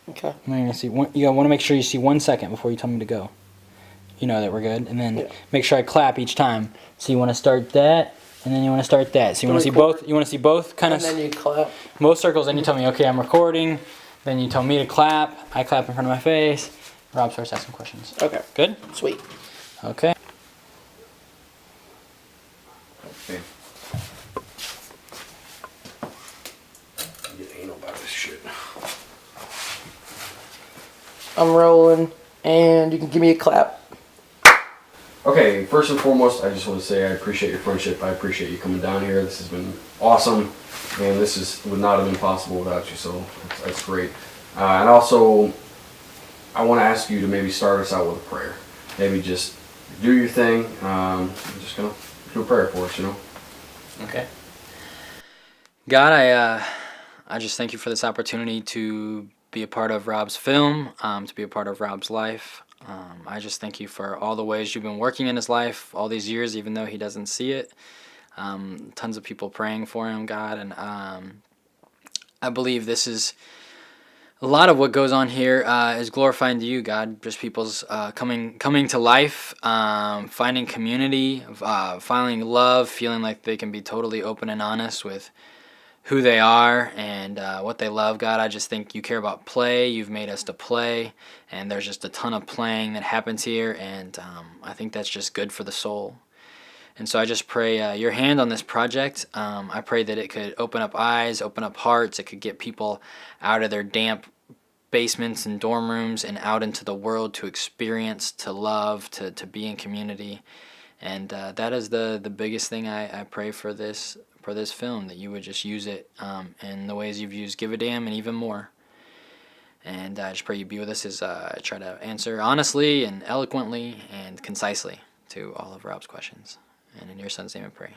Okay. I'm gonna see one, you want to make sure you see 1 second before you tell me to go. You know that we're good, and then make sure I clap each time. So you want to start that, and then you want to start that. So you want to see both. You want to see both kind of. And then you clap. Most circles. Then you tell me, okay, I'm recording. Then you tell me to clap. I clap in front of my face. Rob starts asking questions. Okay. Good. Sweet. Okay. Okay. Get anal about this shit. I'm rolling, and you can give me a clap. Okay, first and foremost, I just want to say I appreciate your friendship. I appreciate you coming down here. This has been awesome, and would not have been possible without you, so that's great. And also, I want to ask you to maybe start us out with a prayer. Maybe just do your thing. I'm just going to do a prayer for us, you know? Okay. God, I just thank you for this opportunity to be a part of Rob's film, to be a part of Rob's life. I just thank you for all the ways you've been working in his life all these years, even though he doesn't see it. Tons of people praying for him, God, and I believe this is a lot of what goes on here is glorifying to you, God. Just people's coming to life, finding community, finding love, feeling like they can be totally open and honest with who they are and what they love. God, I just think you care about play. You've made us to play, and there's just a ton of playing that happens here, and I think that's just good for the soul. And so I just pray your hand on this project. I pray that it could open up eyes, open up hearts. It could get people out of their damp basements and dorm rooms and out into the world to experience, to love, to be in community. And that is the biggest thing I pray for this film, that you would just use it in the ways you've used Give a Damn and even more. And I just pray you be with us as I try to answer honestly and eloquently and concisely to all of Rob's questions. And in your son's name I pray.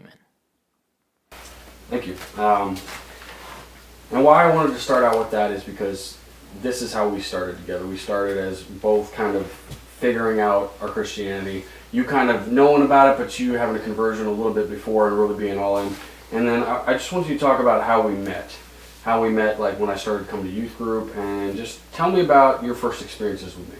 Amen. Thank you. And why I wanted to start out with that is because this is how we started together. We started as both kind of figuring out our Christianity. You kind of knowing about it, but you having a conversion a little bit before and really being all in. And then I just want you to talk about how we met. How we met, like when I started coming to youth group, and just tell me about your first experiences with me.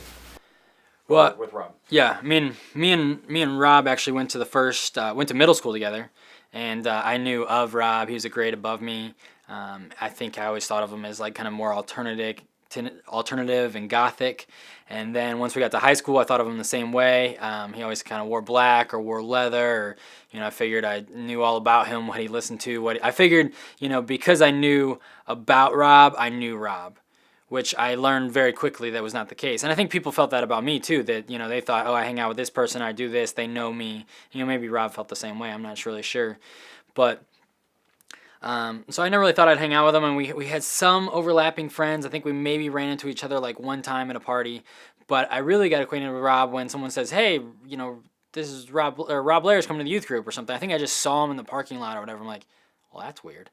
Well, with Rob. Yeah, me and Rob actually went to middle school together, and I knew of Rob. He was a grade above me. I think I always thought of him as like kind of more alternative and gothic. And then once we got to high school, I thought of him the same way. He always kind of wore black or wore leather. Or, I figured I knew all about him, what he listened to. I figured, because I knew about Rob, I knew Rob, which I learned very quickly that was not the case. And I think people felt that about me too, that, they thought, oh, I hang out with this person, I do this, they know me. Maybe Rob felt the same way. I'm not really sure. But so I never really thought I'd hang out with him, and we had some overlapping friends. I think we maybe ran into each other like one time at a party, but I really got acquainted with Rob when someone says, hey, this is Rob Blair's coming to the youth group or something. I think I just saw him in the parking lot or whatever. I'm like, well, that's weird.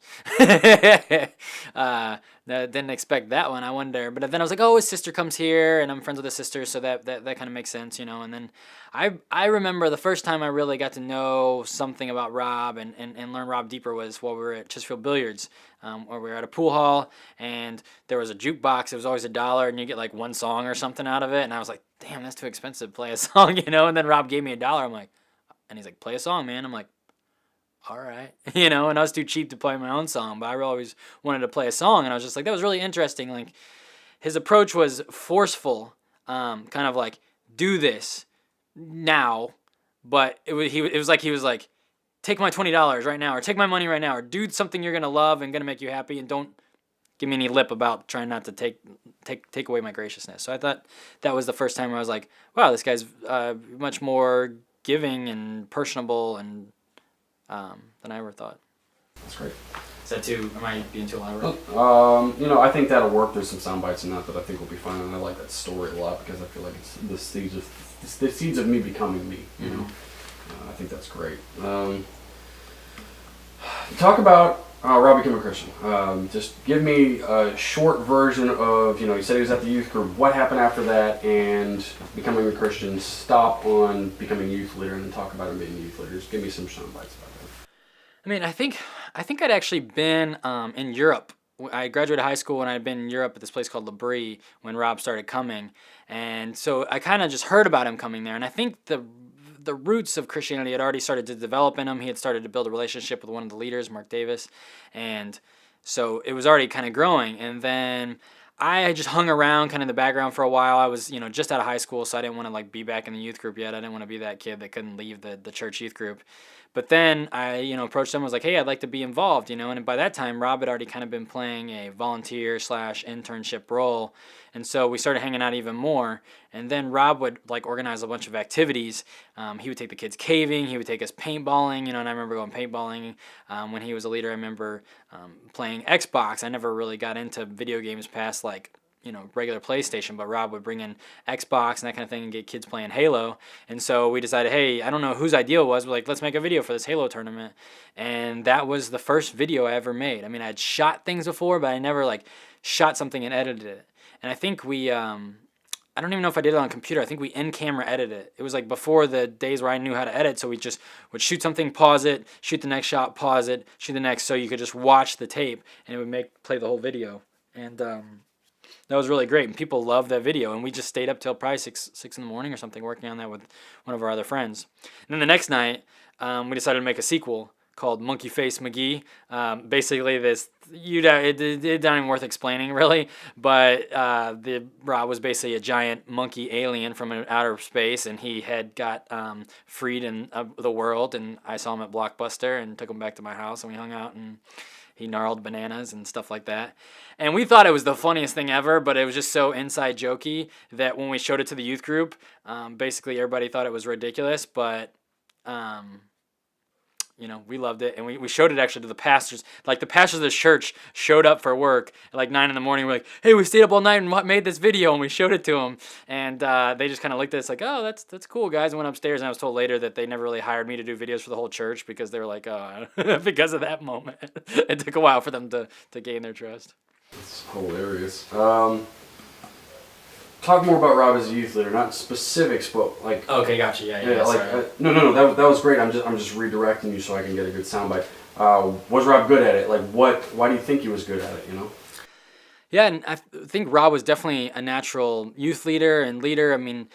Didn't expect that one. I wonder. But then I was like, oh, his sister comes here, and I'm friends with his sister, so that kind of makes sense, And then I remember the first time I really got to know something about Rob and learn Rob deeper was while we were at Chesterfield Billiards, where we were at a pool hall, and there was a jukebox. It was always $1, and you get like one song or something out of it. And I was like, damn, that's too expensive to play a song, And then Rob gave me $1. I'm like, and he's like, play a song, man. I'm like, all right, and I was too cheap to play my own song, but I always wanted to play a song, and I was just like, that was really interesting. Like, his approach was forceful, kind of like, do this now, but it was like, take my $20 right now, or take my money right now, or do something you're gonna love and gonna make you happy, and don't give me any lip about trying not to take away my graciousness. So I thought that was the first time where I was like, wow, this guy's much more giving and personable and than I ever thought. That's great. Is that am I being too elaborate? I think that'll work. There's some sound bites in that I think will be fine, and I like that story a lot because I feel like it's the seeds of me becoming me. I think that's great. Talk about Rob became a Christian. Just give me a short version of, you said he was at the youth group. What happened after that and becoming a Christian? Stop on becoming a youth leader and then talk about him being a youth leader. Just give me some sound bites about that. I mean, I think I'd actually been in Europe I graduated high school and I'd been in Europe at this place called L'Abri when Rob started coming, and so I kind of just heard about him coming there, and I think the roots of Christianity had already started to develop in him. He had started to build a relationship with one of the leaders, Mark Davis, and so it was already kind of growing. And then I had just hung around kind of in the background for a while. I was, just out of high school, so I didn't want to like be back in the youth group yet. I didn't want to be that kid that couldn't leave the church youth group. But then I, approached them, was like, hey, I'd like to be involved, and by that time, Rob had already kind of been playing a volunteer/internship role. And so we started hanging out even more. And then Rob would like organize a bunch of activities. He would take the kids caving. He would take us paintballing, and I remember going paintballing when he was a leader. I remember playing Xbox. I never really got into video games past like, regular PlayStation, but Rob would bring in Xbox and that kind of thing and get kids playing Halo. And so we decided, hey, I don't know whose idea it was, but like, let's make a video for this Halo tournament. And that was the first video I ever made. I mean, I'd shot things before, but I never like shot something and edited it. And I think we, I don't even know if I did it on a computer. I think we in-camera edited it. It was like before the days where I knew how to edit, so we just would shoot something, pause it, shoot the next shot, pause it, shoot the next, so you could just watch the tape and it would play the whole video. And that was really great, and people loved that video, and we just stayed up till probably 6 in the morning or something working on that with one of our other friends. And then the next night, we decided to make a sequel called Monkey Face McGee. Basically, it's not even worth explaining really, but Rob was basically a giant monkey alien from outer space, and he had got freed in the world, and I saw him at Blockbuster and took him back to my house, and we hung out, and he gnarled bananas and stuff like that. And we thought it was the funniest thing ever, but it was just so inside jokey that when we showed it to the youth group, basically everybody thought it was ridiculous, but we loved it, and we showed it actually to the pastors. Like, the pastors of the church showed up for work at like 9 in the morning. We're like, hey, we stayed up all night and made this video, and we showed it to them. And they just kind of looked at us like, oh, that's cool, guys, and went upstairs. And I was told later that they never really hired me to do videos for the whole church because they were like, because of that moment. It took a while for them to gain their trust. That's hilarious. Talk more about Rob as a youth leader, not specifics, but like. Okay, gotcha. Yeah. Like, no, that was great. I'm just redirecting you so I can get a good soundbite. Was Rob good at it? Like, why do you think he was good at it? Yeah, and I think Rob was definitely a natural youth leader and leader. I mean,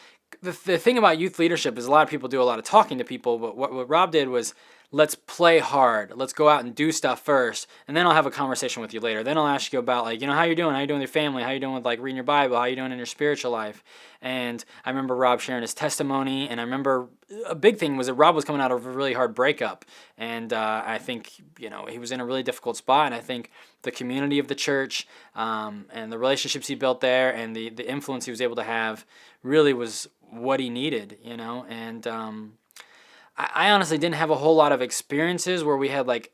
the thing about youth leadership is a lot of people do a lot of talking to people, but what Rob did was, let's play hard. Let's go out and do stuff first, and then I'll have a conversation with you later. Then I'll ask you about, like, how you doing? How you doing with your family? How you doing with, like, reading your Bible? How you doing in your spiritual life? And I remember Rob sharing his testimony, and I remember a big thing was that Rob was coming out of a really hard breakup, and I think, he was in a really difficult spot, and I think the community of the church and the relationships he built there and the influence he was able to have really was what he needed, and I honestly didn't have a whole lot of experiences where we had like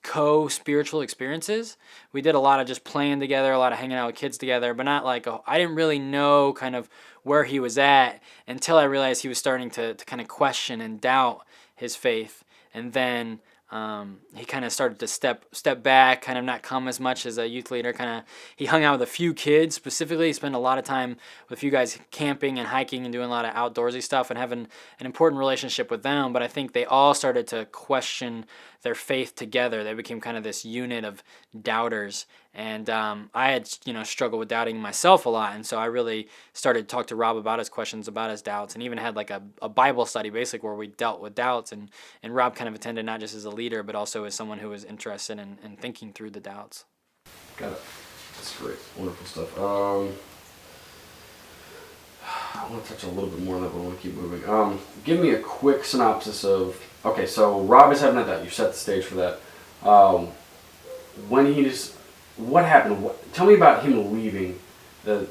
co-spiritual experiences. We did a lot of just playing together, a lot of hanging out with kids together, but not like, I didn't really know kind of where he was at until I realized he was starting to kind of question and doubt his faith. And then he kind of started to step back, kind of not come as much as a youth leader. He hung out with a few kids specifically. He spent a lot of time with a few guys camping and hiking and doing a lot of outdoorsy stuff and having an important relationship with them. But I think they all started to question their faith together. They became kind of this unit of doubters. And I had, struggled with doubting myself a lot. And so I really started to talk to Rob about his questions, about his doubts, and even had like a Bible study basically where we dealt with doubts. And Rob kind of attended not just as a leader, but also as someone who was interested in thinking through the doubts. Got it. That's great. Wonderful stuff. I want to touch a little bit more on that, but I want to keep moving. Give me a quick synopsis of, okay, so Rob is having a doubt. You set the stage for that. What happened? Tell me about him leaving the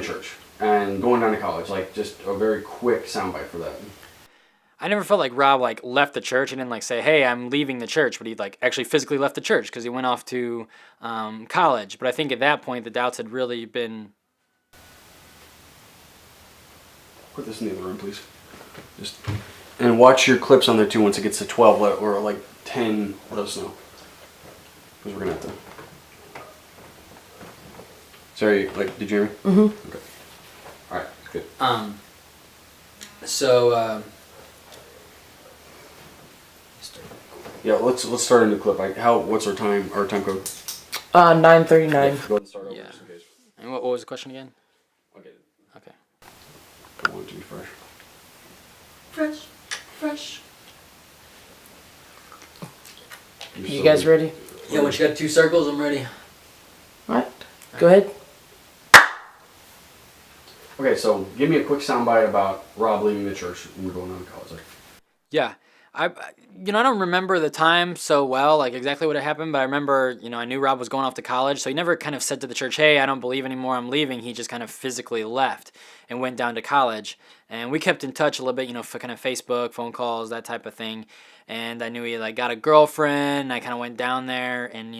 church and going down to college. Like, just a very quick soundbite for that. I never felt like Rob left the church. He didn't say, "Hey, I'm leaving the church," but he actually physically left the church because he went off to college. But I think at that point the doubts had really been. Put this in the other room, please. And watch your clips on there too. Once it gets to 12 or 10, let us know. Because we're gonna have to. Sorry, did you hear me? Mm-hmm. Okay. All right. Good. Yeah, let's start in the clip. Like, what's our time code? 9:39. Go ahead and start over Yeah. just in case. And what was the question again? Okay. Okay. I want it to be fresh. Fresh. You're You so guys good. ready? Yeah, once you got 2 circles, I'm ready. Alright. Go ahead. Okay, so give me a quick soundbite about Rob leaving the church and going on to college. Like, Yeah. I don't remember the time so well, like exactly what had happened, but I remember, I knew Rob was going off to college, so he never kind of said to the church, hey, I don't believe anymore, I'm leaving. He just kind of physically left and went down to college. And we kept in touch a little bit, for kind of Facebook, phone calls, that type of thing. And I knew he like got a girlfriend. I kind of went down there and,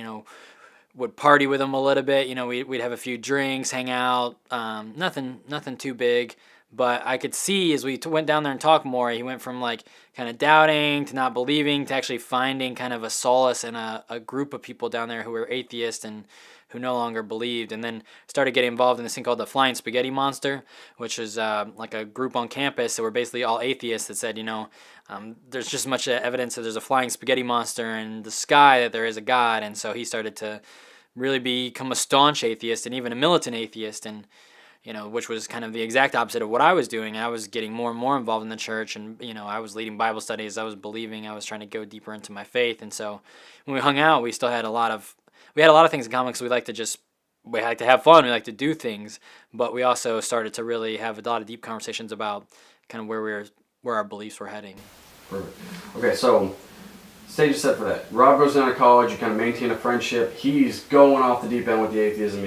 would party with him a little bit. We'd have a few drinks, hang out, nothing too big. But I could see as we went down there and talked more, he went from like kind of doubting to not believing to actually finding kind of a solace in a group of people down there who were atheists and who no longer believed, and then started getting involved in this thing called the Flying Spaghetti Monster, which is like a group on campus that were basically all atheists that said, there's just as much evidence that there's a flying spaghetti monster in the sky that there is a God. And so he started to really become a staunch atheist and even a militant atheist, and which was kind of the exact opposite of what I was doing. I was getting more and more involved in the church, and I was leading Bible studies. I was believing. I was trying to go deeper into my faith. And so when we hung out, we had a lot of things in common because we like to have fun. We like to do things, but we also started to really have a lot of deep conversations about kind of where our beliefs were heading. perfect. Okay, so stage is set for that. Rob goes down to college. You kind of maintain a friendship. He's going off the deep end with the atheism.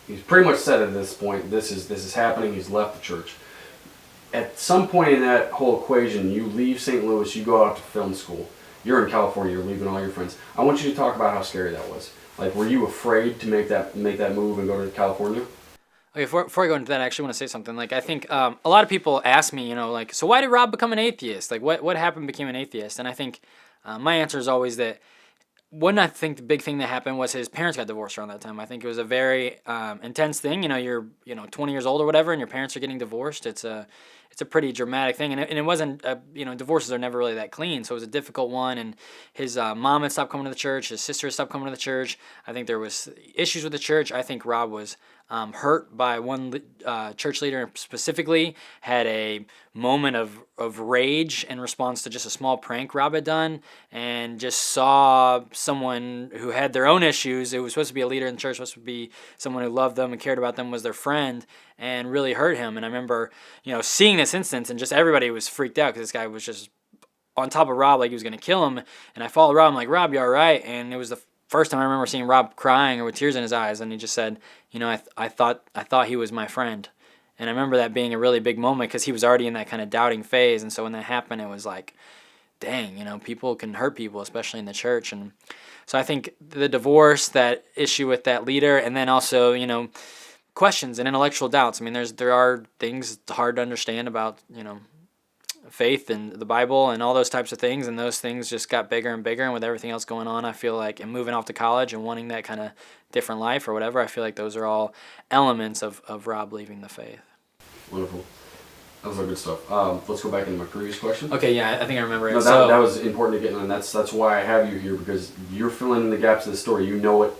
He's pretty much said at this point, this is happening. He's left the church. At some point in that whole equation, you leave St. Louis, you go out to film school. You're in California, you're leaving all your friends. I want you to talk about how scary that was. Like, were you afraid to make that move and go to California? Okay, before I go into that, I actually want to say something. Like, I think a lot of people ask me, like, so why did Rob become an atheist? Like, what happened became an atheist? And I think my answer is always that I think the big thing that happened was his parents got divorced around that time. I think it was a very intense thing. You're 20 years old or whatever, and your parents are getting divorced. It's a pretty dramatic thing, and it wasn't. Divorces are never really that clean, so it was a difficult one. And his mom had stopped coming to the church. His sister had stopped coming to the church. I think there was issues with the church. I think Rob was hurt by one church leader specifically, had a moment of rage in response to just a small prank Rob had done, and just saw someone who had their own issues. It was supposed to be a leader in the church, supposed to be someone who loved them and cared about them, was their friend, and really hurt him. And I remember, seeing this instance, and just everybody was freaked out because this guy was just on top of Rob like he was going to kill him. And I followed Rob. I'm like, Rob, you all right? And it was the first time I remember seeing Rob crying or with tears in his eyes, and he just said, I thought he was my friend. And I remember that being a really big moment because he was already in that kind of doubting phase. And so when that happened, it was like, dang, people can hurt people, especially in the church. And so I think the divorce, that issue with that leader, and then also, questions and intellectual doubts. I mean, there are things hard to understand about, faith and the Bible and all those types of things, and those things just got bigger and bigger. And with everything else going on, I feel like, and moving off to college and wanting that kind of different life or whatever, I feel like those are all elements of Rob leaving the faith. Wonderful. That was all good stuff. Let's go back into my previous question. Okay, yeah, I think I remember it. No, that was important to get in, and that's why I have you here, because you're filling in the gaps of the story. You know it.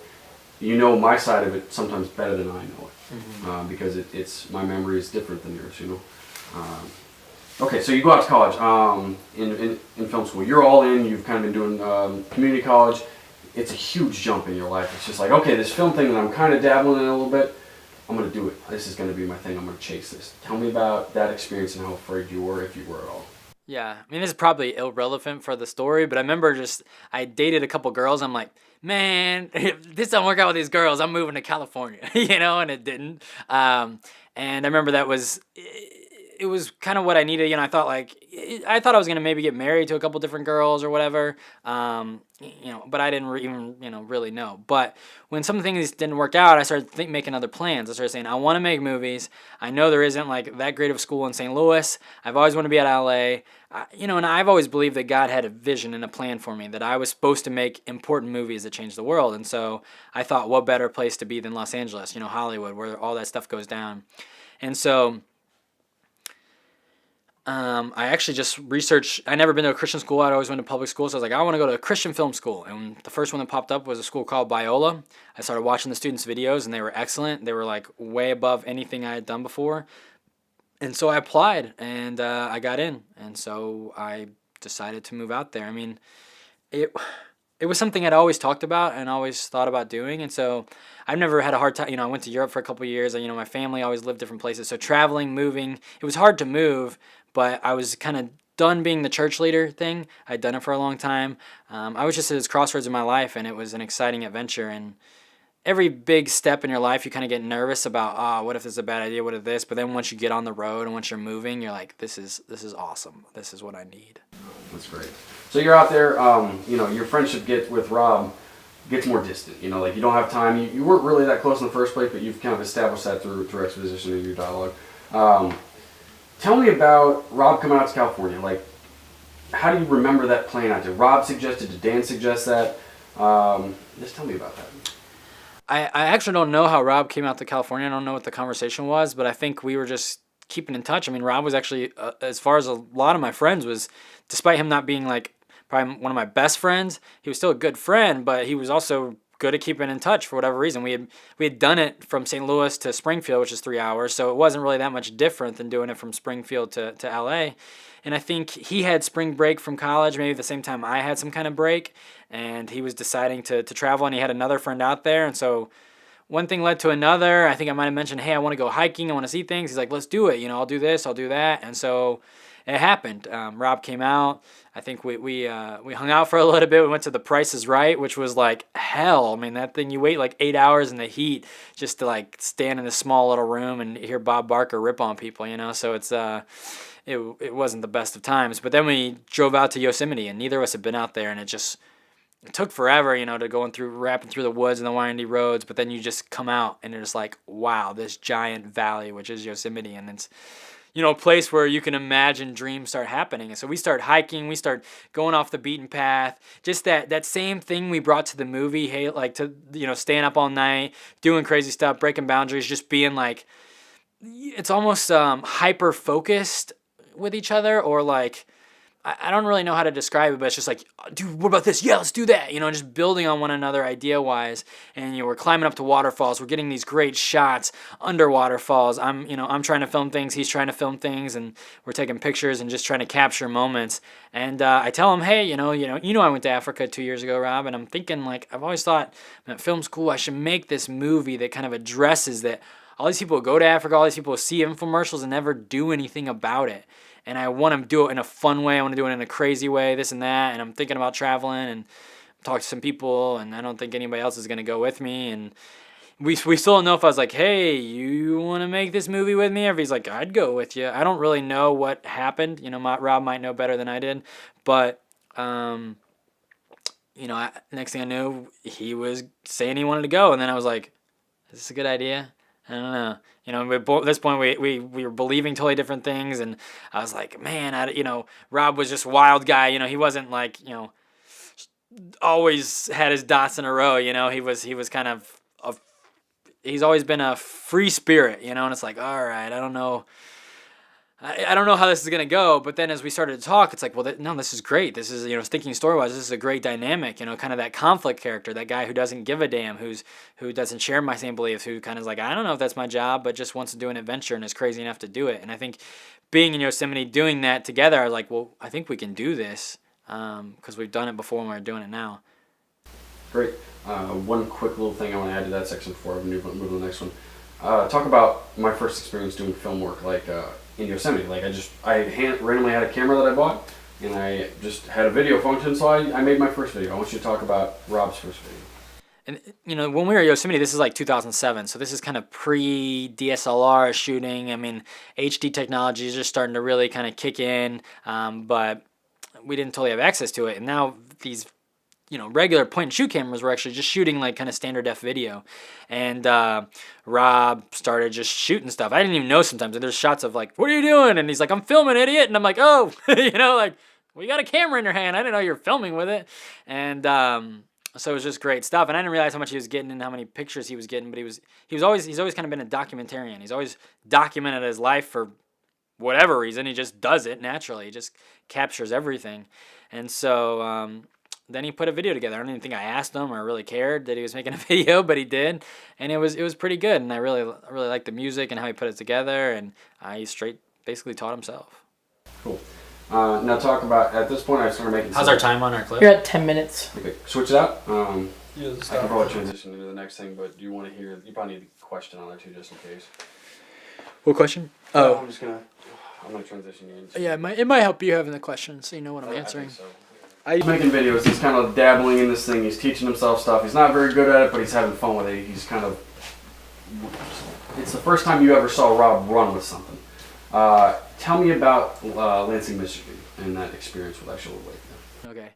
You know my side of it sometimes better than I know it, because it's my memory is different than yours. Okay, so you go out to college in film school. You're all in. You've kind of been doing community college. It's a huge jump in your life. It's just like, okay, this film thing that I'm kind of dabbling in a little bit, I'm going to do it. This is going to be my thing. I'm going to chase this. Tell me about that experience and how afraid you were, if you were at all. Yeah, I mean, this is probably irrelevant for the story, but I remember I dated a couple girls. I'm like, man, if this don't work out with these girls, I'm moving to California, and it didn't. And I remember it was kind of what I needed. I thought I was going to maybe get married to a couple different girls or whatever, but I didn't even, really know. But when some things didn't work out, I started making other plans. I started saying, I want to make movies. I know there isn't like that great of a school in St. Louis. I've always wanted to be at LA. And I've always believed that God had a vision and a plan for me, that I was supposed to make important movies that changed the world. And so I thought, what better place to be than Los Angeles, Hollywood, where all that stuff goes down. And so I actually just researched. I never been to a Christian school. I'd always went to public school, so I was like, I want to go to a Christian film school. And the first one that popped up was a school called Biola. I started watching the students' videos, and they were excellent. They were like way above anything I had done before. And so I applied, and I got in. And so I decided to move out there. I mean, it it was something I'd always talked about and always thought about doing. And so I've never had a hard time. I went to Europe for a couple of years. And, my family always lived different places. So traveling, moving, it was hard to move, but I was kind of done being the church leader thing. I'd done it for a long time. I was just at this crossroads in my life, and it was an exciting adventure. And every big step in your life, you kind of get nervous about, what if this is a bad idea? What if this? But then once you get on the road and once you're moving, you're like, this is awesome. This is what I need. That's great. So you're out there, your friendship with Rob gets more distant. Like you don't have time. You weren't really that close in the first place, but you've kind of established that through exposition and your dialogue. Tell me about Rob coming out to California. Like, how do you remember that playing out? Did Rob suggest it? Did Dan suggest that? Just tell me about that. I actually don't know how Rob came out to California. I don't know what the conversation was, but I think we were just keeping in touch. I mean, Rob was actually, as far as a lot of my friends, was, despite him not being like probably one of my best friends, he was still a good friend, but he was also good at keeping in touch for whatever reason. We had done it from St. Louis to Springfield, which is 3 hours, so it wasn't really that much different than doing it from Springfield to LA. And I think he had spring break from college, maybe the same time I had some kind of break, and he was deciding to travel, and he had another friend out there, and so one thing led to another. I think I might have mentioned, hey, I want to go hiking, I want to see things. He's like, let's do it, I'll do this, I'll do that, and so it happened. Rob came out. I think we hung out for a little bit. We went to The Price is Right, which was like hell. I mean, that thing, you wait like 8 hours in the heat just to like stand in this small little room and hear Bob Barker rip on people, So it's it wasn't the best of times. But then we drove out to Yosemite, and neither of us had been out there, and it took forever, to rapping through the woods and the windy roads. But then you just come out, and you're just like, wow, this giant valley, which is Yosemite, and it's a place where you can imagine dreams start happening. And so we start hiking, we start going off the beaten path. Just that same thing we brought to the movie, hey, like to, staying up all night, doing crazy stuff, breaking boundaries, just being like, it's almost hyper focused with each other, or like, I don't really know how to describe it, but it's just like, dude, what about this? Yeah, let's do that. Just building on one another idea-wise. And, we're climbing up to waterfalls. We're getting these great shots under waterfalls. I'm trying to film things. He's trying to film things. And we're taking pictures and just trying to capture moments. And I tell him, hey, I went to Africa 2 years ago, Rob. And I'm thinking, like, I've always thought, at film school, I should make this movie that kind of addresses that. All these people go to Africa. All these people see infomercials and never do anything about it. And I want to do it in a fun way. I want to do it in a crazy way, this and that. And I'm thinking about traveling and talk to some people. And I don't think anybody else is going to go with me. And we still don't know if I was like, hey, you want to make this movie with me? Or if he's like, I'd go with you. I don't really know what happened. Rob might know better than I did. But, next thing I knew, he was saying he wanted to go. And then I was like, is this a good idea? I don't know. At this point, we were believing totally different things, and I was like, man, Rob was just a wild guy. He wasn't like, always had his dots in a row. He was kind of he's always been a free spirit. And it's like, all right, I don't know how this is gonna go. But then as we started to talk, it's like, well, no, this is great. This is, thinking story-wise, this is a great dynamic. Kind of that conflict character, that guy who doesn't give a damn, who doesn't share my same beliefs, who kind of is like, I don't know if that's my job, but just wants to do an adventure and is crazy enough to do it. And I think being in Yosemite, doing that together, I was like, well, I think we can do this because we've done it before and we're doing it now. Great. One quick little thing I want to add to that section before I move to the next one. Talk about my first experience doing film work, like in Yosemite. Like I randomly had a camera that I bought, and I just had a video function, so I made my first video. I want you to talk about Rob's first video. And when we were at Yosemite, this is like 2007, so this is kind of pre-DSLR shooting. I mean, HD technology is just starting to really kind of kick in, but we didn't totally have access to it. And now these regular point-and-shoot cameras were actually just shooting like kind of standard def video. And Rob started just shooting stuff. I didn't even know sometimes. And there's shots of like, what are you doing? And he's like, I'm filming, idiot. And I'm like, oh, like, well, you got a camera in your hand. I didn't know you were filming with it. And so it was just great stuff. And I didn't realize how much he was getting and how many pictures he was getting. But he's always kind of been a documentarian. He's always documented his life for whatever reason, he just does it naturally. He just captures everything. And so then he put a video together. I don't even think I asked him or really cared that he was making a video, but he did, and it was pretty good. And I really liked the music and how he put it together. And he basically taught himself. Cool. Now talk about, at this point I started making... How's our time on our clip? You're at 10 minutes. Okay, switch it up. I Yeah, can probably transition into the next thing, but do you want to hear... You probably need a question on there too, just in case. What question? Oh. I'm going to transition you into... Yeah, it might help you having the question so you know what I'm I answering. think so. He's making videos. He's kind of dabbling in this thing. He's teaching himself stuff. He's not very good at it, but he's having fun with it. He's kind of... It's the first time you ever saw Rob run with something. Tell me about Lansing, Michigan, and that experience with Actual Lake. Okay.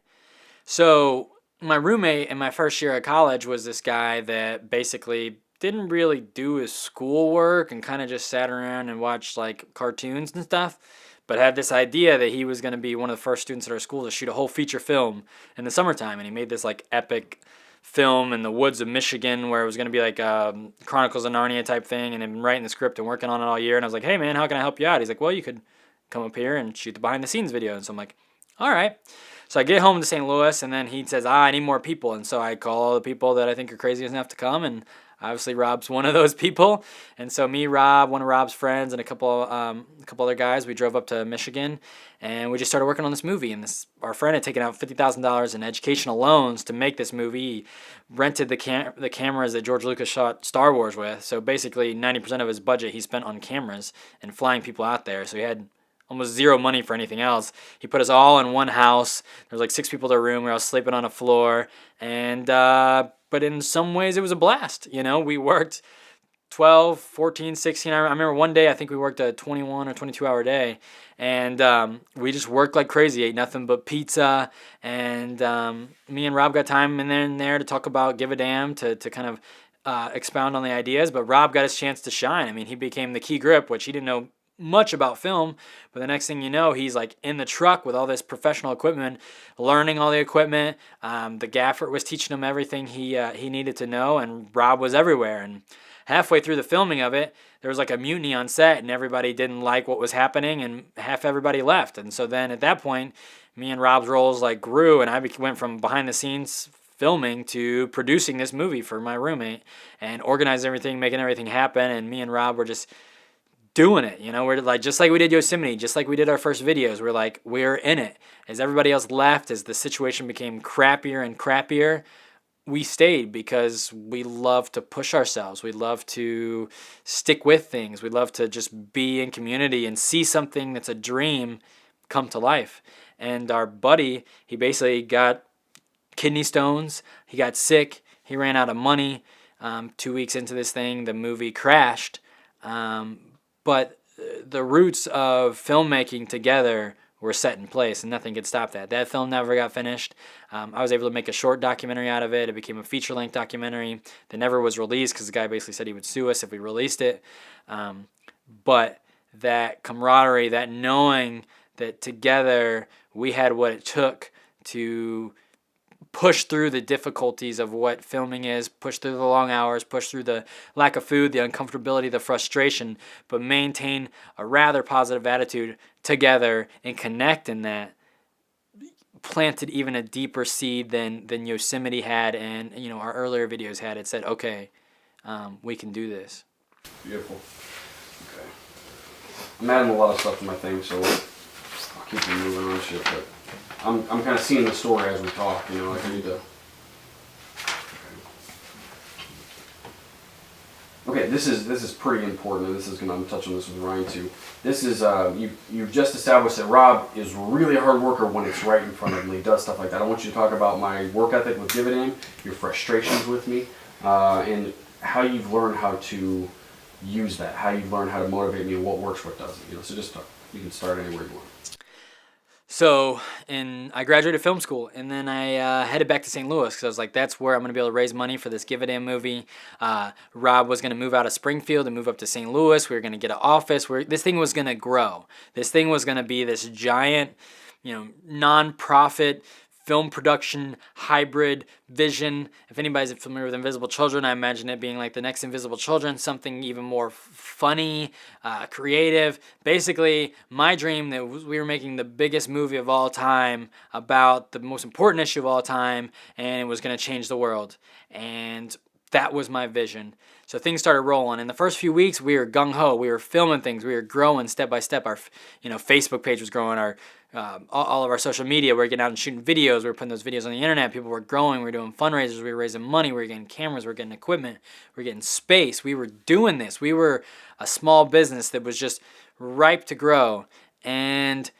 So my roommate in my first year of college was this guy that basically didn't really do his schoolwork and kind of just sat around and watched like cartoons and stuff, but had this idea that he was going to be one of the first students at our school to shoot a whole feature film in the summertime. And he made this like epic film in the woods of Michigan where it was going to be like Chronicles of Narnia type thing, and been writing the script and working on it all year. And I was like, hey man, how can I help you out? He's like, well, you could come up here and shoot the behind the scenes video. And so I'm like, all right. So I get home to St. Louis, and then he says, I need more people. And so I call all the people that I think are crazy enough to come, and obviously Rob's one of those people. And so me, Rob, one of Rob's friends, and a couple other guys, we drove up to Michigan, and we just started working on this movie. And our friend had taken out $50,000 in educational loans to make this movie. He rented the cameras that George Lucas shot Star Wars with. So basically 90% of his budget he spent on cameras and flying people out there. So he had almost zero money for anything else. He put us all in one house. There was like 6 people in a room. We were all sleeping on a floor. And but in some ways it was a blast. You know, we worked 12, 14, 16. I remember one day I think we worked a 21 or 22 hour day. And we just worked like crazy. Ate nothing but pizza. And me and Rob got time in there to talk about Give a Damn, to kind of expound on the ideas. But Rob got his chance to shine. I mean, he became the key grip, which he didn't know much about film, but the next thing you know, he's like in the truck with all this professional equipment, learning all the equipment. The gaffer was teaching him everything he needed to know, and Rob was everywhere. And halfway through the filming of it, there was like a mutiny on set, and everybody didn't like what was happening, and half everybody left. And so then at that point, me and Rob's roles like grew, and I went from behind the scenes filming to producing this movie for my roommate and organizing everything, making everything happen. And me and Rob were just doing it, you know. We're like, just like we did Yosemite, just like we did our first videos, we're in it. As everybody else left, as the situation became crappier and crappier, we stayed because we love to push ourselves. We love to stick with things. We love to just be in community and see something that's a dream come to life. And our buddy, he basically got kidney stones. He got sick. He ran out of money. 2 weeks into this thing, the movie crashed. But the roots of filmmaking together were set in place, and nothing could stop that. That film never got finished. I was able to make a short documentary out of it. It became a feature-length documentary that never was released because the guy basically said he would sue us if we released it. But that camaraderie, that knowing that together we had what it took to push through the difficulties of what filming is, push through the long hours, push through the lack of food, the uncomfortability, the frustration, but maintain a rather positive attitude together and connect in that, planted even a deeper seed than Yosemite had, and you know, our earlier videos had. It said, okay, we can do this. Beautiful. Okay. I'm adding a lot of stuff to my thing, so I'll keep you moving on shit, but I'm kind of seeing the story as we talk, you know, like I need to... Okay, this is pretty important, and I'm touching on this with Ryan too. This is, you've just established that Rob is really a hard worker when it's right in front of him. He does stuff like that. I want you to talk about my work ethic with Give a Damn, your frustrations with me, and how you've learned how to use that, how you've learned how to motivate me, and what works, what doesn't. You know, so just talk. You can start anywhere you want. So, I graduated film school, and then I headed back to St. Louis because I was like, that's where I'm going to be able to raise money for this Give a Damn movie. Rob was going to move out of Springfield and move up to St. Louis. We were going to get an office. This thing was going to grow. This thing was going to be this giant, you know, non-profit film production hybrid vision. If anybody's familiar with Invisible Children, I imagine it being like the next Invisible Children, something even more funny, creative. Basically, my dream that we were making the biggest movie of all time about the most important issue of all time, and it was going to change the world. And that was my vision. So things started rolling. In the first few weeks, we were gung-ho. We were filming things. We were growing step by step. Our Facebook page was growing. Our all of our social media, we were getting out and shooting videos. We were putting those videos on the internet. People were growing. We were doing fundraisers. We were raising money. We were getting cameras. We were getting equipment. We were getting space. We were doing this. We were a small business that was just ripe to grow. And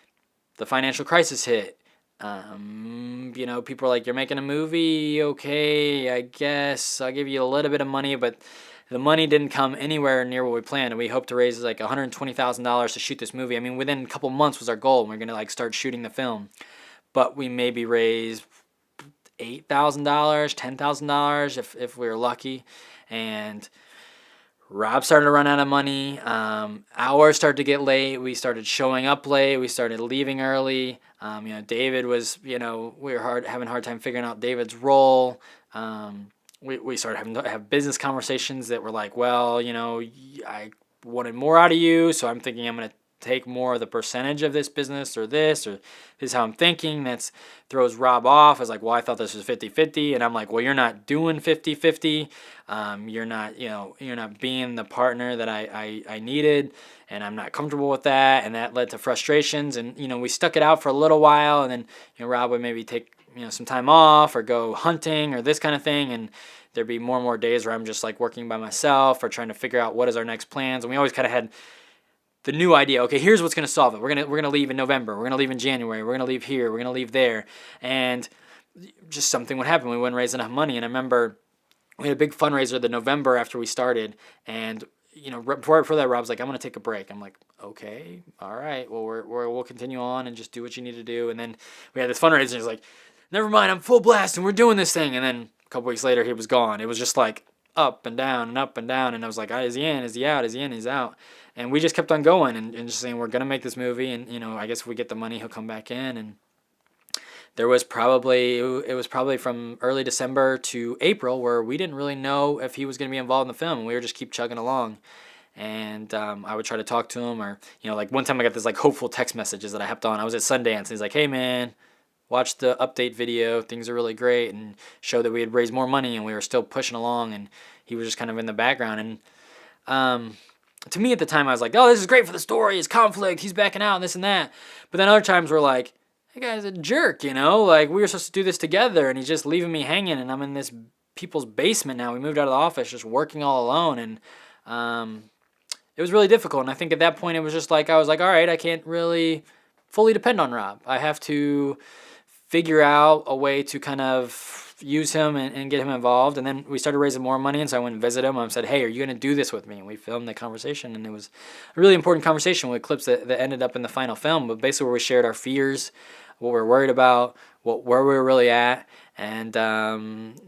the financial crisis hit. People are like, you're making a movie? Okay, I guess I'll give you a little bit of money, but the money didn't come anywhere near what we planned. We hoped to raise like $120,000 to shoot this movie. I mean, within a couple months was our goal. And we're going to like start shooting the film. But we maybe raised $8,000, $10,000 if we were lucky. And Rob started to run out of money. Hours started to get late. We started showing up late. We started leaving early. David was, we were having a hard time figuring out David's role. We started having to have business conversations that were like, well, I wanted more out of you, so I'm thinking I'm going to take more of the percentage of this business or this is how I'm thinking. That throws Rob off. I was like, well, I thought this was 50-50. And I'm like, well, you're not doing 50-50. You're not being the partner that I needed, and I'm not comfortable with that. And that led to frustrations. And, we stuck it out for a little while, and then, Rob would maybe take, some time off or go hunting or this kind of thing. And there'd be more and more days where I'm just like working by myself or trying to figure out what is our next plans. And we always kind of had the new idea. Okay, here's what's going to solve it. We're gonna leave in November. We're going to leave in January. We're going to leave here. We're going to leave there. And just something would happen. We wouldn't raise enough money. And I remember we had a big fundraiser the November after we started. And, before that, Rob's like, I'm going to take a break. I'm like, okay, all right. Well, we'll continue on and just do what you need to do. And then we had this fundraiser. And he's like, never mind, I'm full blast and we're doing this thing. And then a couple weeks later, he was gone. It was just like up and down and up and down. And I was like, is he in? Is he out? Is he in? He's out. And we just kept on going and just saying, we're going to make this movie. And, I guess if we get the money, he'll come back in. And it was probably from early December to April where we didn't really know if he was going to be involved in the film. And we were just keep chugging along. And I would try to talk to him, or, like one time I got this like hopeful text messages that I hopped on. I was at Sundance and he's like, hey man, watch the update video. Things are really great, and showed that we had raised more money and we were still pushing along, and he was just kind of in the background. And to me at the time I was like, oh, this is great for the story. It's conflict. He's backing out and this and that. But then other times we're like, that guy's a jerk, like we were supposed to do this together and he's just leaving me hanging, and I'm in this people's basement now. We moved out of the office just working all alone, and it was really difficult. And I think at that point it was just like, I was like, all right, I can't really fully depend on Rob. I have to figure out a way to kind of use him and get him involved. And then we started raising more money, and so I went and visited him and said, hey, are you going to do this with me? And we filmed the conversation, and it was a really important conversation with clips that ended up in the final film, but basically where we shared our fears, what we were worried about, where we were really at. And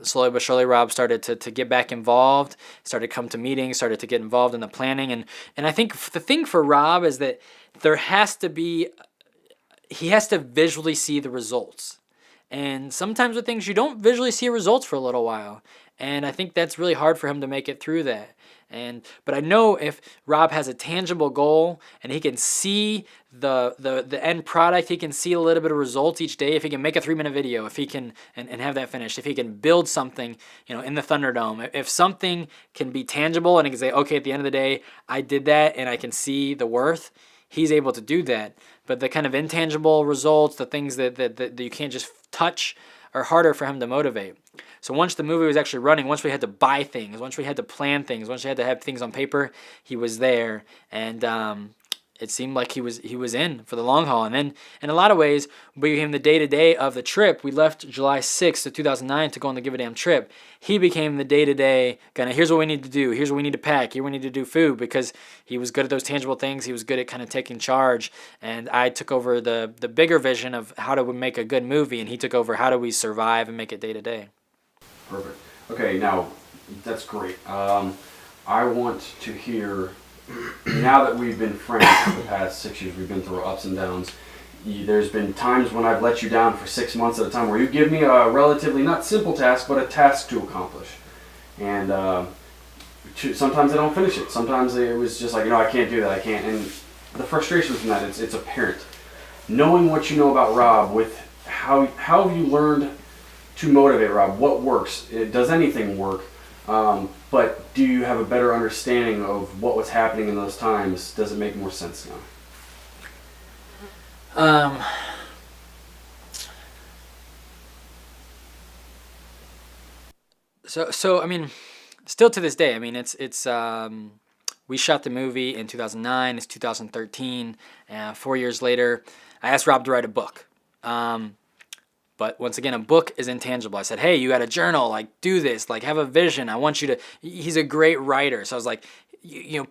slowly but surely, Rob started to get back involved, started to come to meetings, started to get involved in the planning. And I think the thing for Rob is that he has to visually see the results. And sometimes with things, you don't visually see results for a little while. And I think that's really hard for him to make it through that. But I know if Rob has a tangible goal and he can see the end product, he can see a little bit of results each day. If he can make a 3-minute video, if he can and have that finished, if he can build something, in the Thunderdome, if something can be tangible and he can say, okay, at the end of the day, I did that and I can see the worth, he's able to do that. But the kind of intangible results, the things that you can't just touch, are harder for him to motivate. So once the movie was actually running, once we had to buy things, once we had to plan things, once we had to have things on paper, he was there. And it seemed like he was in for the long haul. And then in a lot of ways, we became the day-to-day of the trip. We left July 6th of 2009 to go on the Give a Damn trip. He became the day-to-day kind of, here's what we need to do, here's what we need to pack, here we need to do food, because he was good at those tangible things. He was good at kind of taking charge. And I took over the bigger vision of how do we make a good movie, and he took over how do we survive and make it day-to-day. Perfect. Okay, now, that's great. I want to hear, now that we've been friends for the past 6 years, we've been through ups and downs, There's been times when I've let you down for 6 months at a time, where you give me a relatively not simple task, but a task to accomplish. And sometimes I don't finish it. Sometimes it was just like, I can't do that. I can't. And the frustration from that, it's apparent. Knowing what you know about Rob, with how have you learned to motivate Rob? What works? Does anything work? But do you have a better understanding of what was happening in those times? Does it make more sense now? So I mean, still to this day, I mean, it's we shot the movie in 2009. It's 2013. 4 years later, I asked Rob to write a book. But once again, a book is intangible. I said, hey, you got a journal, like, do this, like, have a vision. I want you to, he's a great writer. So I was like,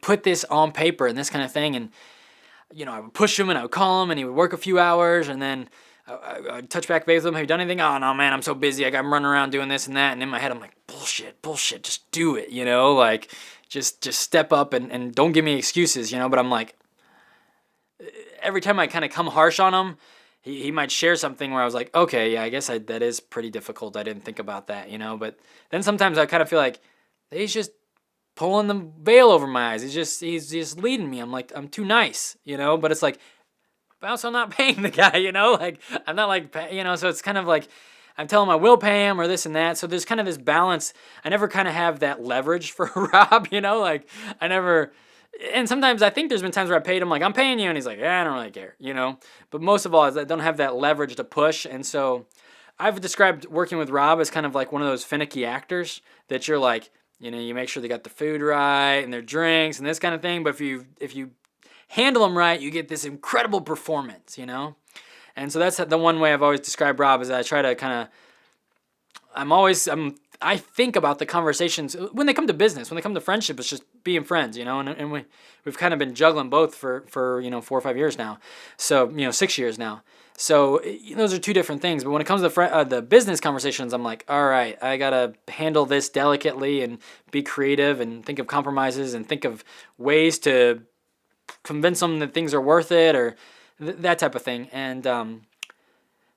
put this on paper and this kind of thing. And, I would push him and I would call him and he would work a few hours and then I'd touch back base with him. Have you done anything? Oh, no, man, I'm so busy. I'm running around doing this and that. And in my head, I'm like, bullshit, just do it, like, just step up and don't give me excuses, But I'm like, every time I kind of come harsh on him, he might share something where I was like, okay, yeah, I guess that is pretty difficult. I didn't think about that, But then sometimes I kind of feel like he's just pulling the veil over my eyes. He's just leading me. I'm like, I'm too nice, But it's like, but also I'm not paying the guy, Like, I'm not like, So it's kind of like, I'm telling him I will pay him or this and that. So there's kind of this balance. I never kind of have that leverage for Rob, Like, I never. And sometimes I think there's been times where I paid him, like, I'm paying you, and he's like, yeah, I don't really care, But most of all is I don't have that leverage to push, and so I've described working with Rob as kind of like one of those finicky actors that you're like, you make sure they got the food right and their drinks and this kind of thing, but if you handle them right, you get this incredible performance, And so that's the one way I've always described Rob, is that I try to kind of, I think about the conversations when they come to business, when they come to friendship, it's just being friends, and we've kind of been juggling both for 4 or 5 years now. So, 6 years now. So those are two different things. But when it comes to the business conversations, I'm like, all right, I got to handle this delicately and be creative and think of compromises and think of ways to convince them that things are worth it or that type of thing. And,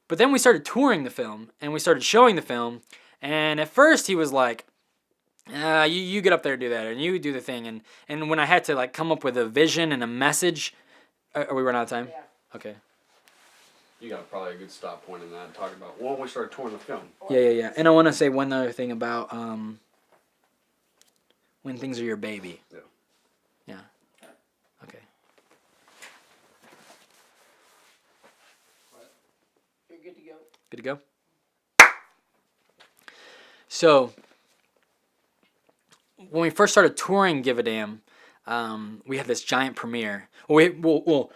but then we started touring the film and we started showing the film. And at first he was like, you get up there and do that, and you do the thing. And when I had to like come up with a vision and a message, are we running out of time? Yeah. Okay. You got probably a good stop point in that and talking about when we started touring the film. Yeah. And I want to say one other thing about when things are your baby. Yeah. Okay. You're good to go. Good to go? So, when we first started touring Give a Damn, we had this giant premiere. Well,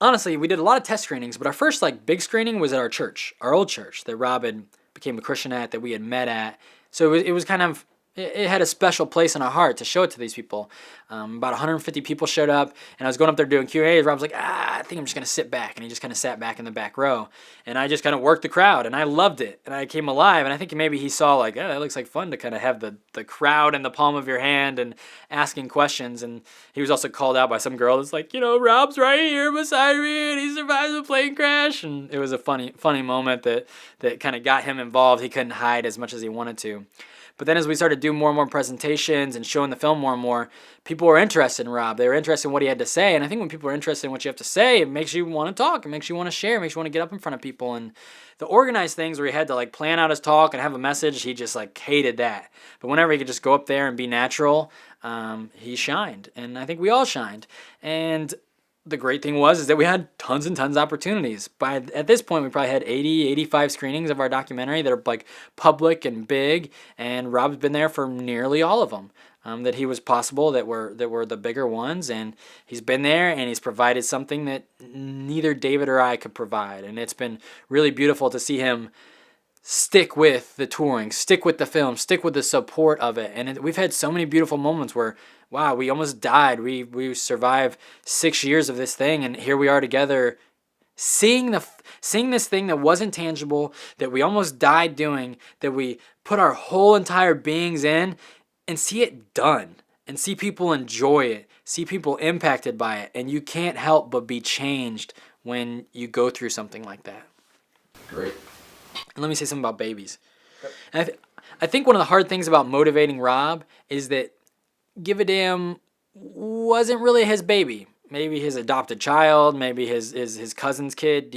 honestly, we did a lot of test screenings, but our first like big screening was at our church, our old church that Rob had became a Christian at, that we had met at. So it was kind of, it had a special place in our heart to show it to these people. About 150 people showed up, and I was going up there doing Q&A. Rob was like, I think I'm just going to sit back. And he just kind of sat back in the back row. And I just kind of worked the crowd, and I loved it. And I came alive, and I think maybe he saw like, that looks like fun to kind of have the crowd in the palm of your hand and asking questions. And he was also called out by some girl that's like, Rob's right here beside me, and he survived a plane crash. And it was a funny moment that kind of got him involved. He couldn't hide as much as he wanted to. But then as we started doing more and more presentations and showing the film more and more, people were interested in Rob. They were interested in what he had to say. And I think when people are interested in what you have to say, it makes you want to talk. It makes you want to share. It makes you want to get up in front of people. And the organized things where he had to like plan out his talk and have a message, he just like hated that. But whenever he could just go up there and be natural, he shined. And I think we all shined. And the great thing is that we had tons and tons of opportunities. At this point, we probably had 80, 85 screenings of our documentary that are like public and big, and Rob's been there for nearly all of them. That he was possible, that were the bigger ones, and he's been there and he's provided something that neither David or I could provide. And it's been really beautiful to see him stick with the touring, stick with the film, stick with the support of it. And we've had so many beautiful moments where, wow, we almost died. We survived 6 years of this thing, and here we are together, seeing this thing that wasn't tangible, that we almost died doing, that we put our whole entire beings in, and see it done, and see people enjoy it, see people impacted by it, and you can't help but be changed when you go through something like that. Great. And let me say something about babies. And I think one of the hard things about motivating Rob is that Give a Damn wasn't really his baby. Maybe his adopted child, maybe his cousin's kid,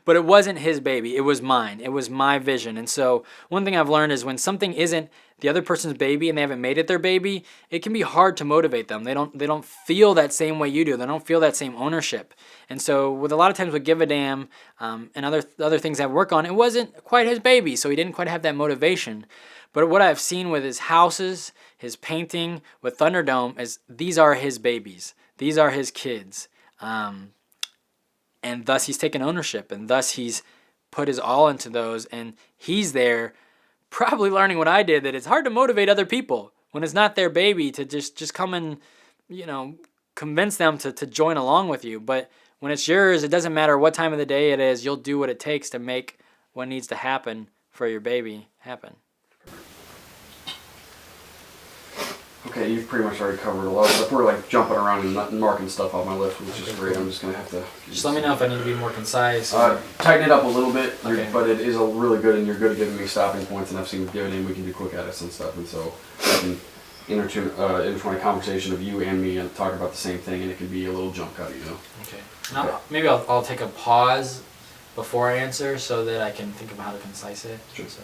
but it wasn't his baby. It was mine. It was my vision. And so one thing I've learned is when something isn't the other person's baby and they haven't made it their baby, it can be hard to motivate them. They don't feel that same way you do. They don't feel that same ownership. And so with a lot of times with Give a Damn and other things I work on, it wasn't quite his baby, so he didn't quite have that motivation. But what I've seen with his houses, his painting, with Thunderdome, is these are his babies. These are his kids. And thus he's taken ownership, and thus he's put his all into those, and he's there probably learning what I did, that it's hard to motivate other people when it's not their baby to just come and, convince them to join along with you. But when it's yours, it doesn't matter what time of the day it is, you'll do what it takes to make what needs to happen for your baby happen. Okay, you've pretty much already covered a lot of stuff. We're like jumping around and marking stuff off my list, which is great. I'm just going to have to... Just let me know if I need to be more concise. Tighten it up a little bit, Okay. but it is a really good, and you're good at giving me stopping points, and I've seen Give a Damn, we can do quick edits and stuff, and so I can intertwine a conversation of you and me and talk about the same thing, and it can be a little jump cut, Okay. Now, maybe I'll take a pause before I answer so that I can think about how to concise it. Sure. So.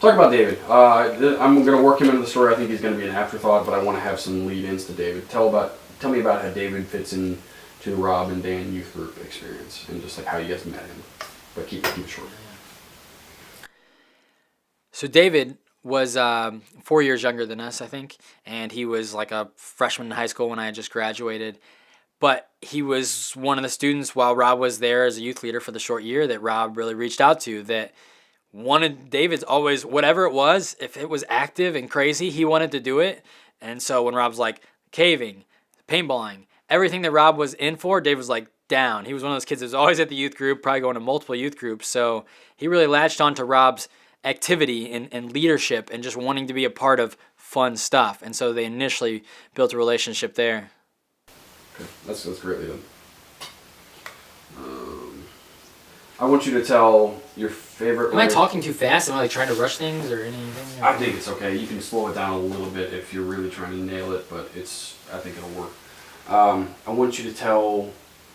Talk about David. I'm going to work him into the story. I think he's going to be an afterthought, but I want to have some lead-ins to David. Tell me about how David fits in to the Rob and Dan youth group experience, and just like how you guys met him. But keep it short. So David was 4 years younger than us, I think, and he was like a freshman in high school when I had just graduated. But he was one of the students while Rob was there as a youth leader for the short year that Rob really reached out to, that wanted David's always, whatever it was, if it was active and crazy, he wanted to do it. And so when Rob's like caving, paintballing, everything that Rob was in for, David was like down. He was one of those kids that was always at the youth group, probably going to multiple youth groups. So he really latched on to Rob's activity and leadership and just wanting to be a part of fun stuff. And so they initially built a relationship there. Okay, that's great, Leland. I want you to tell your favorite... Am I talking too fast? Am I like trying to rush things or anything? I think it's okay. You can slow it down a little bit if you're really trying to nail it, but I think it'll work. I want you to tell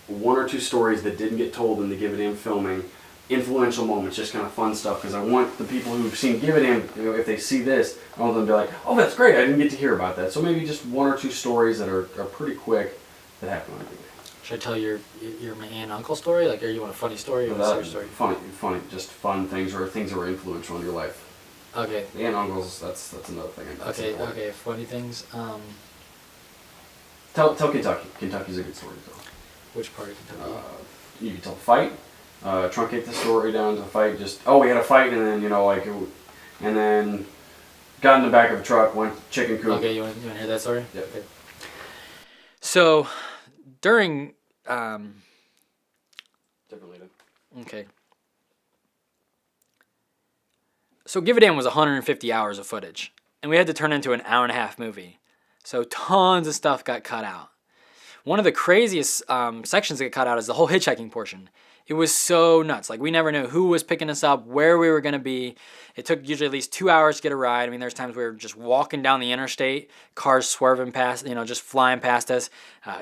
one or two stories that didn't get told in the Give a Damn filming, influential moments, just kind of fun stuff, because I want the people who've seen Give a Damn, if they see this, I want them to be like, oh, that's great, I didn't get to hear about that. So maybe just one or two stories that are pretty quick that happen on Give a Damn. Should I tell your aunt and uncle story? Like, or you want a funny story or a sad story? Funny, just fun things or things that were influential in your life. Okay. The aunt and uncles, that's another thing. Okay, funny things. Tell Kentucky. Kentucky's a good story to tell. Which part of Kentucky? You can tell the fight. Truncate the story down to the fight. Just, we had a fight, and then and then got in the back of a truck, went chicken coop. Okay, you want to hear that story? Yeah. Okay. So during okay. So Give a Damn was 150 hours of footage, and we had to turn it into an hour and a half movie. So tons of stuff got cut out. One of the craziest sections that got cut out is the whole hitchhiking portion. It was so nuts. Like, we never knew who was picking us up, where we were going to be. It took usually at least 2 hours to get a ride. I mean, there's times we were just walking down the interstate, cars swerving past, just flying past us.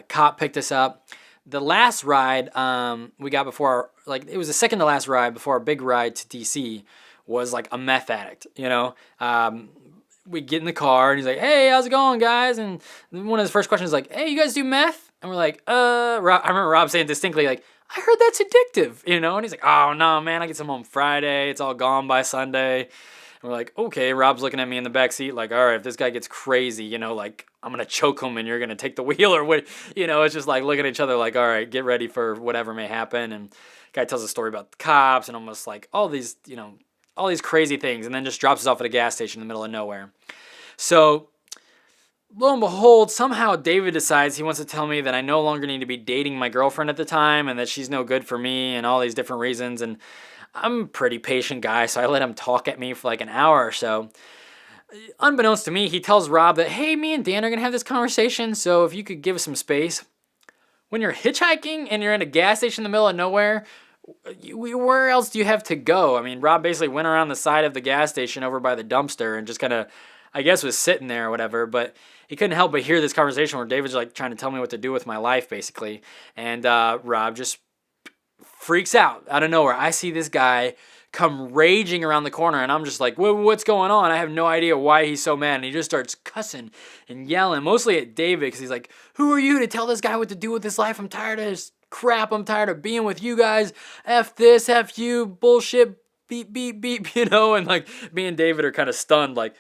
Cop picked us up. The last ride we got before, it was the second to last ride before our big ride to D.C. was like a meth addict, we get in the car, and he's like, hey, how's it going, guys? And one of his first questions is like, hey, you guys do meth? And we're like, I remember Rob saying distinctly, like, I heard that's addictive, And he's like, oh, no, man, I get some home Friday. It's all gone by Sunday. And we're like, okay. Rob's looking at me in the back seat like, all right, if this guy gets crazy, I'm going to choke him and you're going to take the wheel or what, it's just like looking at each other like, all right, get ready for whatever may happen. And the guy tells a story about the cops and almost like all these crazy things, and then just drops us off at a gas station in the middle of nowhere. So, lo and behold, somehow David decides he wants to tell me that I no longer need to be dating my girlfriend at the time and that she's no good for me and all these different reasons. And I'm a pretty patient guy, so I let him talk at me for like an hour or so. unbeknownst to me, he tells Rob that, hey, me and Dan are going to have this conversation, so if you could give us some space. When you're hitchhiking and you're in a gas station in the middle of nowhere, where else do you have to go? I mean, Rob basically went around the side of the gas station over by the dumpster and just kind of, I guess, was sitting there or whatever, but he couldn't help but hear this conversation where David's like trying to tell me what to do with my life, basically, and Rob just freaks out of nowhere. I see this guy come raging around the corner, and I'm just like, what's going on? I have no idea why he's so mad, and he just starts cussing and yelling, mostly at David, because he's like, who are you to tell this guy what to do with his life? I'm tired of this crap. I'm tired of being with you guys. F this, F you, bullshit, beep, beep, beep, and like, me and David are kind of stunned, like,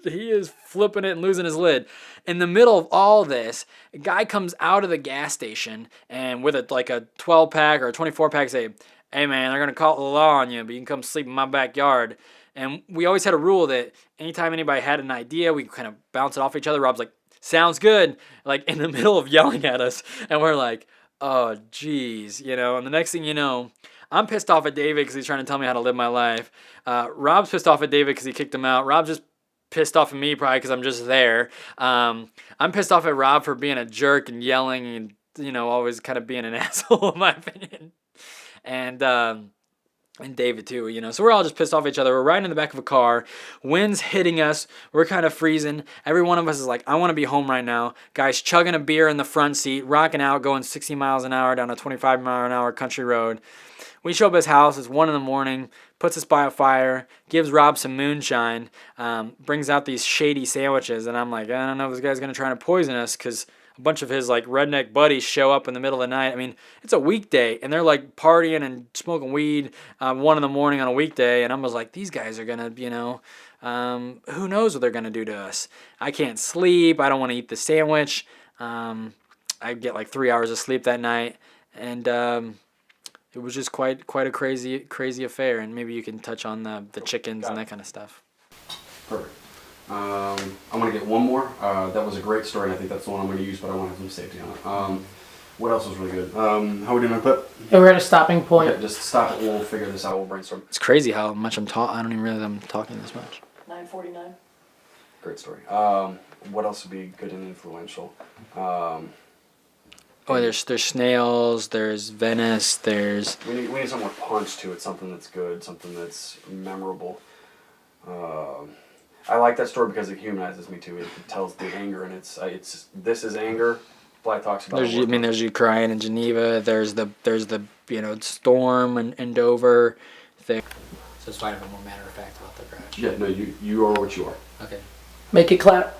he is flipping it and losing his lid. In the middle of all this, a guy comes out of the gas station, and with a 12-pack or a 24-pack, say, hey man, they're going to call the law on you, but you can come sleep in my backyard. And we always had a rule that anytime anybody had an idea, we kind of bounce it off each other. Rob's like, sounds good, like in the middle of yelling at us. And we're like, oh, geez, And the next thing you know, I'm pissed off at David because he's trying to tell me how to live my life. Rob's pissed off at David because he kicked him out. Rob's just pissed off at me probably because I'm just there. I'm pissed off at Rob for being a jerk and yelling and, always kind of being an asshole in my opinion. And David too, So we're all just pissed off at each other. We're riding in the back of a car. Wind's hitting us. We're kind of freezing. Every one of us is like, I want to be home right now. Guys chugging a beer in the front seat, rocking out, going 60 miles an hour down a 25-mile-an-hour country road. We show up at his house. It's 1 a.m, puts us by a fire, gives Rob some moonshine, brings out these shady sandwiches. And I'm like, I don't know if this guy's going to try to poison us because a bunch of his like redneck buddies show up in the middle of the night. I mean, it's a weekday and they're like partying and smoking weed 1 a.m. on a weekday. And I was like, these guys are going to, who knows what they're going to do to us. I can't sleep. I don't want to eat the sandwich. I get like 3 hours of sleep that night. And it was just quite a crazy affair. And maybe you can touch on the chickens and that kind of stuff. Perfect. I'm going to get one more. That was a great story, and I think that's the one I'm going to use, but I want to have some safety on it. What else was really good? How are we doing on clip? And we're at a stopping point. Okay, just stop it. We'll figure this out. We'll brainstorm. It's crazy how much I'm talking. I don't even realize I'm talking this much. 9:49. Great story. What else would be good and influential? There's snails, there's Venice, there's... We need something with punch to it, something that's good, something that's memorable. I like that story because it humanizes me too. It tells the anger, and it's this is anger. Bly talks about. There's you crying in Geneva. There's the storm in Dover. Thing. So it's fine if I'm more matter of fact about the garage. Yeah, no, you are what you are. Okay. Make it clap.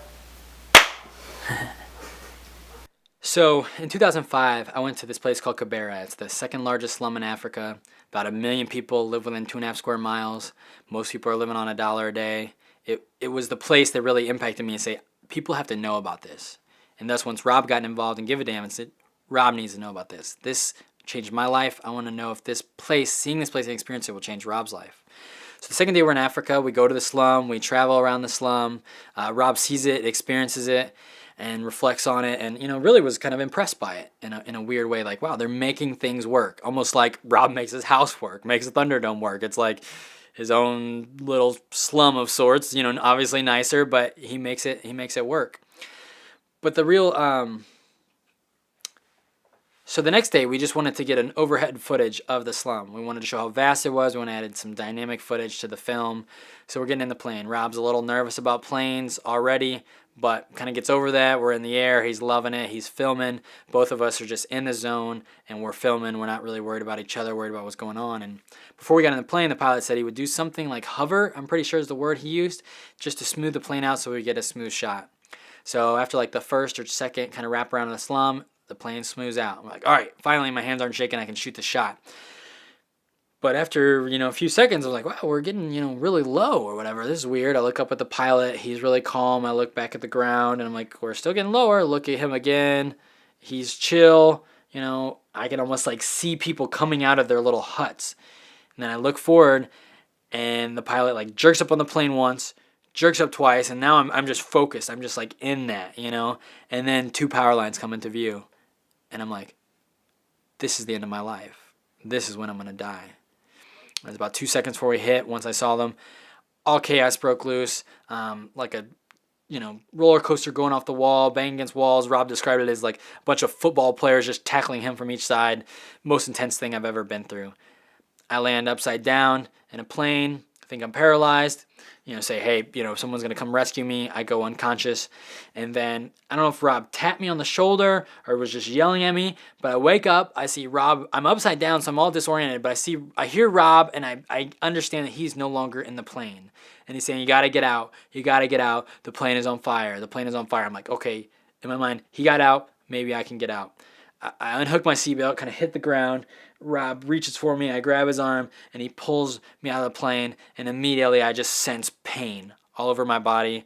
So in 2005, I went to this place called Kibera. It's the second largest slum in Africa. About 1 million people live within 2.5 square miles. Most people are living on $1 a day. It was the place that really impacted me and say, people have to know about this. And thus once Rob got involved and give a damn and said, Rob needs to know about this. This changed my life. I want to know if this place, seeing this place and experiencing it will change Rob's life. So the second day we're in Africa, we go to the slum, we travel around the slum. Rob sees it, experiences it, and reflects on it, and really was kind of impressed by it in a weird way. Like, wow, they're making things work. Almost like Rob makes his house work, makes the Thunderdome work. It's like his own little slum of sorts, obviously nicer, but he makes it work. But the real so the next day we just wanted to get an overhead footage of the slum. We wanted to show how vast it was. We wanted to add some dynamic footage to the film. So we're getting in the plane. Rob's a little nervous about planes already, but kind of gets over that. We're in the air. He's loving it. He's filming. Both of us are just in the zone, and we're filming. We're not really worried about each other, worried about what's going on. And before we got in the plane, the pilot said he would do something like hover, I'm pretty sure is the word he used, just to smooth the plane out so we get a smooth shot. So after like the first or second kind of wrap around in the slum, the plane smooths out. I'm like, all right, finally my hands aren't shaking. I can shoot the shot. But after, a few seconds, I was like, wow, we're getting, really low or whatever. This is weird. I look up at the pilot. He's really calm. I look back at the ground, and I'm like, we're still getting lower. Look at him again. He's chill. I can almost like see people coming out of their little huts. And then I look forward, and the pilot like jerks up on the plane once, jerks up twice, and now I'm just focused. I'm just like in that, And then 2 power lines come into view. And I'm like, this is the end of my life. This is when I'm going to die. It was about 2 seconds before we hit. Once I saw them, all chaos broke loose, like a roller coaster going off the wall, banging against walls. Rob described it as like a bunch of football players just tackling him from each side. Most intense thing I've ever been through. I land upside down in a plane. I think I'm paralyzed. Say, hey, someone's going to come rescue me. I go unconscious. And then I don't know if Rob tapped me on the shoulder or was just yelling at me, but I wake up, I see Rob. I'm upside down, so I'm all disoriented, but I hear Rob, and I understand that he's no longer in the plane. And he's saying, you got to get out. You got to get out. The plane is on fire. The plane is on fire. I'm like, okay. In my mind, he got out. Maybe I can get out. I unhook my seatbelt, kind of hit the ground. Rob reaches for me. I grab his arm, and he pulls me out of the plane. And immediately, I just sense pain all over my body.